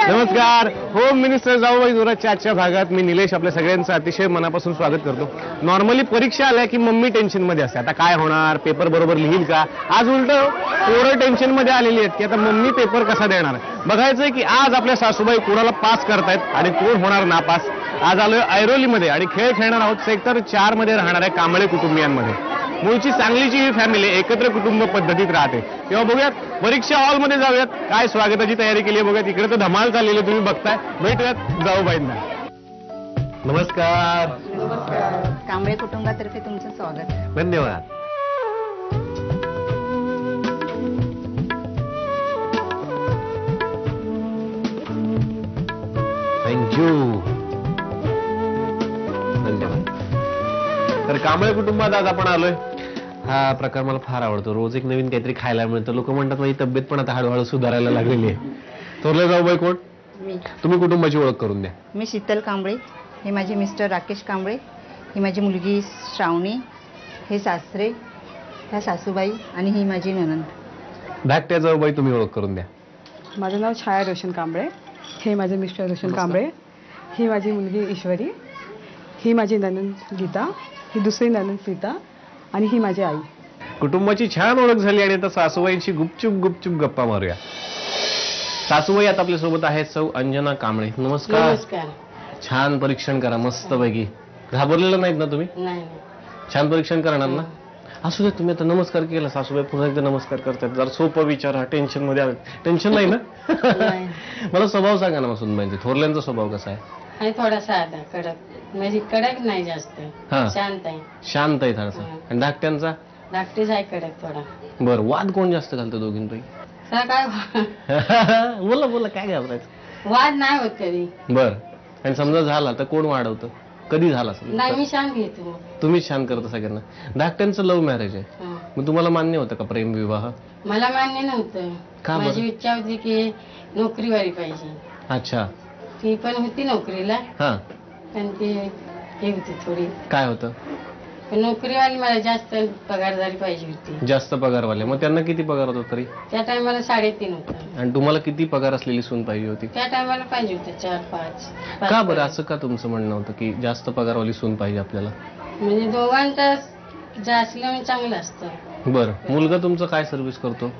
नमस्कार. Home minister जाऊबाई जोराच्या आजच्या भागात मी निलेश आपल्या सगळ्यांचं अतिशय मनापासून स्वागत करतो. नॉर्मली परीक्षा आल्या की मम्मी टेन्शन मध्ये असते, आता काय होणार, पेपर बरोबर लिहिल का. आज उलट पोरं टेन्शन मध्ये आलेली आहेत की आता मम्मी पेपर कसा देणार. बघायचंय की आज आपल्या सासूबाई कोणाला पास करतायत आणि कोण होणार नापास. आज आलोय ऐरोलीमध्ये आणि खेळ खेळणार आहोत सेक्टर 4 मध्ये राहणाऱ्या कांबळे कुटुंबियांमध्ये. मूळची सांगलीची ही फॅमिली एकत्र कुटुंब पद्धतीत राहते. तेव्हा बघूयात परीक्षा हॉलमध्ये जाऊयात, काय स्वागताची तयारी केली आहे बघूयात. इकडे तर धमाल चाललेली आहे, तुम्ही बघताय. भेटूयात जाऊबाईंना. नमस्कार. कांबळे कुटुंबातर्फे तुमचं स्वागत. धन्यवाद. थँक्यू. धन्यवाद. तर कांबळे कुटुंबात आज आपण आलोय. हा प्रकार मला फार आवडतो. रोज एक नवीन काहीतरी खायला मिळतं. लोक म्हणतात माझी तब्येत पण आता हळूहळू सुधारायला लागलेली आहे. थोरले जाऊबाई कोण? मी. तुम्ही कुटुंबाची ओळख करून द्या. मी शीतल कांबळे, हे माझे मिस्टर राकेश कांबळे, ही माझी मुलगी श्रावणी, हे सासरे, ह्या सासूबाई आणि ही माझी नणंद. धाकट्या जाऊबाई तुम्ही ओळख करून द्या. माझं नाव छाया रोशन कांबळे, हे माझे मिस्टर रोशन कांबळे, ही माझी मुलगी ईश्वरी, ही माझी नणंद गीता, ही दुसरी नणंद सीता आणि ही माझी आई. कुटुंबाची छान ओळख झाली आणि आता सासूबाईंची गुपचूप गुपचूप गप्पा मारूया. सासूबाई आता आपल्या सोबत आहेत सौ अंजना कांबळे. नमस्कार. छान परीक्षण करा मस्त पैकी. घाबरलेलं नाहीत ना तुम्ही? नाही. छान परीक्षण करणार ना? असू दे. तुम्ही आता नमस्कार केला, सासूबाई पुन्हा एकदा नमस्कार करतात. जरा सोपं विचारा. टेन्शन मध्ये आले. टेन्शन नाही ना? मला स्वभाव सांगा ना सुनबाईंचा. थोरल्यांचा स्वभाव कसा आहे? आणि थोडासा आता कडक, म्हणजे कडक नाही जास्त, शांत आहे. शांत आहे थोडासा. आणि धाकट्यांचा? धाकटीच आहे कडक थोडा. बरं. वाद कोण जास्त घालतं दोघींपैकी? काय बोला बोला, काय घाबरायचं. वाद नाही होत कधी. बर. आणि समजा झाला तर कोण वाढवतं? कधी झाला नाही, मी शांत घेतो. तुम्हीच शांत करता सगळ्यांना. धाकट्यांचं लव्ह मॅरेज आहे, मग तुम्हाला मान्य होतं का प्रेम विवाह? मला मान्य नव्हतं. का बरं? माझी इच्छा होती की नोकरीवाली पाहिजे. अच्छा. ती पण होती नोकरीला, हा. पण ती हे होती थोडी. काय होतं? पण नोकरीवाली मला जास्त पगारदारी पाहिजे होती. जास्त पगारवाले. मग त्यांना किती पगार होता तरी? त्या टायमाला 3.5 होता. आणि तुम्हाला किती पगार असलेली सून पाहिजे होती? त्या टायमाला पाहिजे होतं 4-5. का बरं असं का तुमचं म्हणणं होतं की जास्त पगारवाली सून पाहिजे आपल्याला? म्हणजे दोघांचं जे असलं म्हणजे चांगलं असतं. बरं. मुलगा तुमचा काय सर्व्हिस करतो?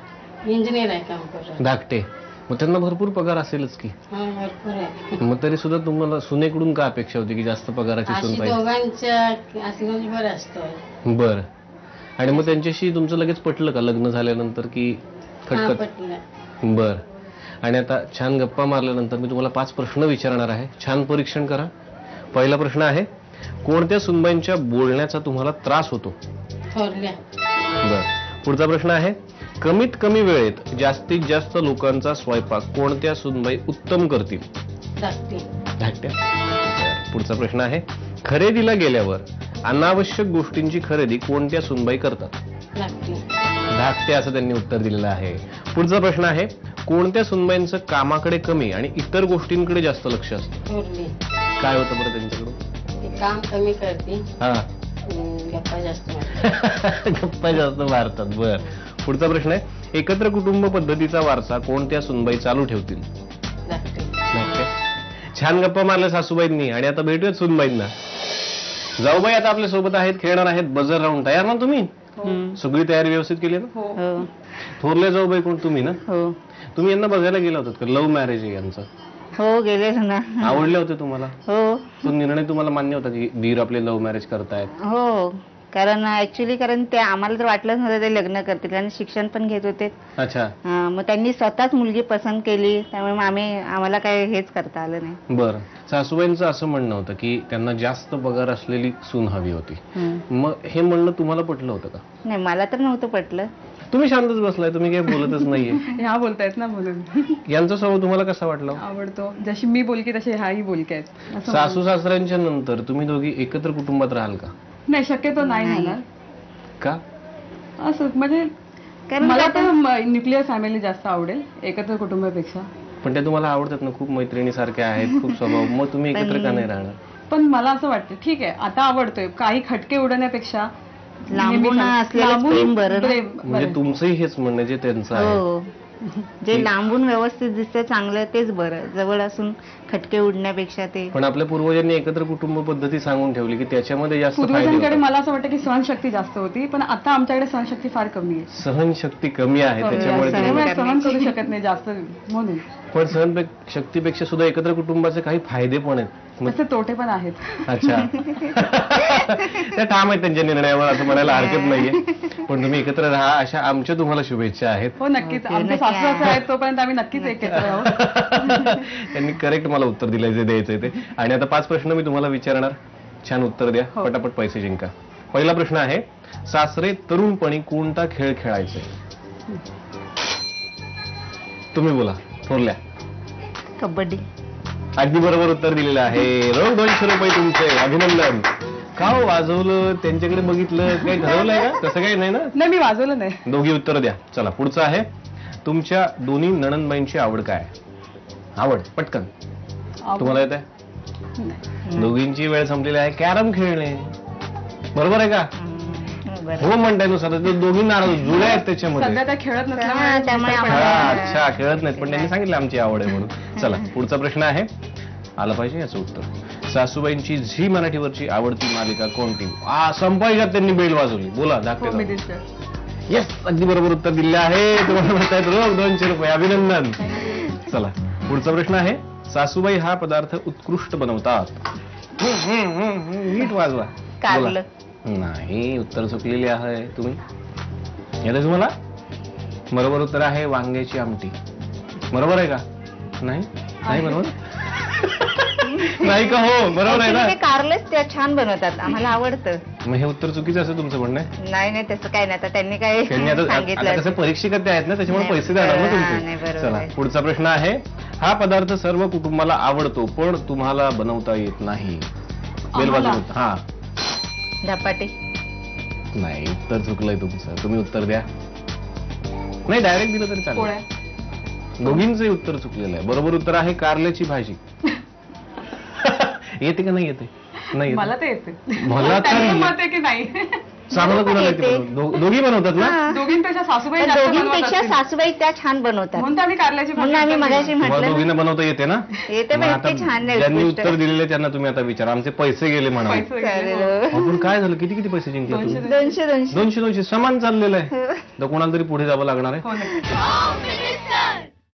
इंजिनियर आहे, काम करतो. धाकटे. मग त्यांना भरपूर पगार असेलच की. हा, भरपूर आहे. मग तरी सुद्धा तुम्हाला सुनेकडून का अपेक्षा होती की जास्त पगाराची सून अशी पाहिजे? दोघांच्या असलं म्हणजे बरं असतं. बर. आणि मग त्यांच्याशी तुमचं लगेच पटलं का लग्न झाल्यानंतर की खटखट? पटलं. बर. आणि आता छान गप्पा मारल्यानंतर मी तुम्हाला 5 प्रश्न विचारणार आहे. छान परीक्षण करा. पहिला प्रश्न आहे, कोणत्या सुनबाईंच्या बोलण्याचा तुम्हाला त्रास होतो? थोरल्या. बर. पुढचा प्रश्न आहे, कमीत कमी वेळेत जास्तीत जास्त लोकांचा स्वयंपाक कोणत्या सुनबाई उत्तम करतील? धाकट्या. पुढचा प्रश्न आहे, खरेदीला गेल्यावर अनावश्यक गोष्टींची खरेदी कोणत्या सुनबाई करतात? धाकट्या असं त्यांनी उत्तर दिलेलं आहे. पुढचा प्रश्न आहे, कोणत्या सुनबाईंचं कामाकडे कमी आणि इतर गोष्टींकडे जास्त लक्ष असतं? काय होतं बरं त्यांच्याकडून? काम कमी करते, हा. गप्पा जास्त मारतात. गप्पा जास्त मारतात. बर. पुढचा प्रश्न आहे, एकत्र कुटुंब पद्धतीचा वारसा कोणत्या सुनबाई चालू ठेवतील? धाकट्या. छान गप्पा मारल्या सासूबाईंनी. आणि आता भेटूयात सुनबाईंना. जाऊबाई आता आपल्या सोबत आहेत, खेळणार आहेत बजर राऊंड. तयार ना तुम्ही? सगळी तयारी व्यवस्थित केली ना? हो. थोरले जाऊबाई कोण? तुम्ही ना? हो. तुम्ही यांना बघायला गेला होतात का? लव्ह मॅरेज आहे यांचं. हो, गेले ना. आवडले होते तुम्हाला? हो. तो निर्णय तुम्हाला मान्य होता की दीर आपले लव्ह मॅरेज करतायत? हो. कारण कारण ते आम्हाला तर वाटलंच नव्हतं ते लग्न करतील आणि शिक्षण पण घेत होते. अच्छा. मग त्यांनी स्वतःच मुलगी पसंत केली, त्यामुळे मग आम्हाला काय हेच करता आलं नाही. बरं. सासूबाईंचं असं म्हणणं होतं की त्यांना जास्त पगार असलेली सून हवी होती. मग हे म्हणणं तुम्हाला पटलं होतं का? नाही, मला तर नव्हतं पटलं. तुम्ही शांतच बसलाय, तुम्ही काही बोलतच नाहीये. ह्या बोलतायत ना म्हणून. यांचा स्वभाव तुम्हाला कसा वाटला? आवडतो. जशी मी बोलकी तसे ह्याही बोलके आहेत. सासू सासऱ्यांच्या नंतर तुम्ही दोघी एकत्र कुटुंबात राहाल का? नाही, शक्यतो नाही होणार. का? असं म्हणजे मला तर न्यूक्लिअर फॅमिली जास्त आवडेल एकत्र कुटुंबापेक्षा. पण ते तुम्हाला आवडतात ना, खूप मैत्रिणी सारख्या आहेत, खूप स्वभाव. मग तुम्ही एकत्र का नाही राहणार? पण मला असं वाटतं ठीक आहे, आता आवडतोय, काही खटके उडवण्यापेक्षा लांबून असलेलं प्रेम बरं ना. म्हणजे तुमचंही हेच म्हणणं जे त्यांचं आहे. जे लांबून व्यवस्थित दिसतं चांगलं तेच बरं, जवळ असून खटके उडण्यापेक्षा ते. पण आपल्या पूर्वजांनी एकत्र कुटुंब पद्धती सांगून ठेवली की त्याच्यामध्ये जास्त फायदे पूर्वजांकडे होतात. मला असं वाटतं की सहनशक्ती जास्त होती, पण आता आमच्याकडे सहनशक्ती फार कमी आहे. सहनशक्ती कमी आहे त्याच्यामुळे तुम्ही- त्यामुळे सहन करू शकत नाही जास्त म्हणून. पण शक्तीपेक्षा सुद्धा एकत्र कुटुंबाचे काही फायदे पण आहेत. तसे तोटे पण आहेत. अच्छा. त्या ठाम आहेत त्यांच्या निर्णयावर असं म्हणायला हरकत नाहीये. पण तुम्ही एकत्र राहा अशा आमच्या तुम्हाला शुभेच्छा आहेत. हो नक्कीच, आमचे सासू सासरे आहेत तोपर्यंत आम्ही नक्कीच एकत्र आहोत. त्यांनी करेक्ट मला उत्तर दिलंय जे द्यायचंय ते. आणि आता 5 प्रश्न मी तुम्हाला विचारणार, छान उत्तर द्या, हो. पटापट पैसे जिंका. पहिला प्रश्न आहे, सासरे तरुणपणी कोणता खेळ खेळायचे? तुम्ही बोला थोरल्या. कबड्डी. अगदी बरोबर उत्तर दिलेलं आहे. रोख 200 रुपये तुमचे, अभिनंदन. का हो वाजवलं, त्यांच्याकडे बघितलं, काही ठरवलंय का? तसं काही नाही ना? नाही, मी वाजवलं नाही. दोघी उत्तर द्या. चला पुढचं आहे, तुमच्या दोन्ही नणंदबाईंची आवड काय? आवड पटकन तुम्हाला येत आहे? नाही. दोघींची वेळ संपलेली आहे, कॅरम खेळणे. बरोबर आहे का? हो म्हणताय नुसार दोघी नाराज जुळ्या आहेत त्याच्यामध्ये. सध्या त्या खेळत त्यामुळे नसल्यामुळे अच्छा, खेळत नाहीत पण त्यांनी सांगितलं आमची आवड आहे म्हणून. चला पुढचा प्रश्न आहे, आला पाहिजे याचं उत्तर. सासूबाईंची झी मराठीवरची आवडती मालिका कोणती? संपायच्यात त्यांनी बेल वाजवली. बोला हो, दाखवे. मिनिस्टर. येस, अगदी बरोबर उत्तर दिले आहे. तुम्हाला म्हणतायत रोख 200 रुपये, अभिनंदन. चला पुढचा प्रश्न आहे, सासूबाई हा पदार्थ उत्कृष्ट बनवतात. नीट वाजवा. कारलं. बोला. नाही, उत्तर चुकलेले आहे तुम्ही. येते तुम्हाला? बरोबर उत्तर आहे वांग्याची आमटी. बरोबर आहे का? नाही नाही बरोबर नाही का? हो बरोबर आहे ना? ते कारलंच त्या छान बनवतात, आम्हाला आवडतं. मग हे उत्तर चुकीचं असं तुमचं म्हणणं आहे? नाही नाही तसं काय नाही, आता त्यांनी काय त्यांनी आता सांगितलं कसं परीक्षिक ते आहेत ना, त्याच्यामुळे नाही, पैसे देणार ना नाही, तुमचे. बरोबर चला आहे. पुढचा प्रश्न आहे, हा पदार्थ सर्व कुटुंबाला आवडतो पण तुम्हाला बनवता येत नाही. बेल आम्हाला? वाजवून. हा धपाटे. नाही, उत्तर चुकलंय तुमचं. तुम्ही उत्तर द्या. नाही, डायरेक्ट दिलं तरी चालेल. पोळ्या. दोघींचंही उत्तर चुकलेलं आहे. बरोबर उत्तर आहे कारल्याची भाजी. येते का नाही येते? नाही येते. मला ते येते. मला तर त्यांचं येते. मत आहे की नाही. चांगलं कोणाला येते येते. बनवता? दोघी बनवतात ना? दोघींपेक्षा सासूबाई पण जास्त बनवत दोघींपेक्षा असतील. सासूबाई त्या छान बनवतात म्हणून तर आम्ही कारल्याची म्हणून आम्ही भाजी मगाशी तुम्हाला म्हटलं दोघींना बनवता येते ना? येते, पण मग आता इतकी छान नाही ज्यांनी उत्कृष्ट. उत्तर दिलेले त्यांना तुम्ही आता विचारा. आमचे पैसे गेले म्हणा. पैसे चालेल. वगैरे. आपण काय झालं, किती किती पैसे जिंकले तुम्ही? 200. 200 200 200 समान चाललेलं आहे. तर कोणाला तरी पुढे जावं लागणार आहे. हो नक्की.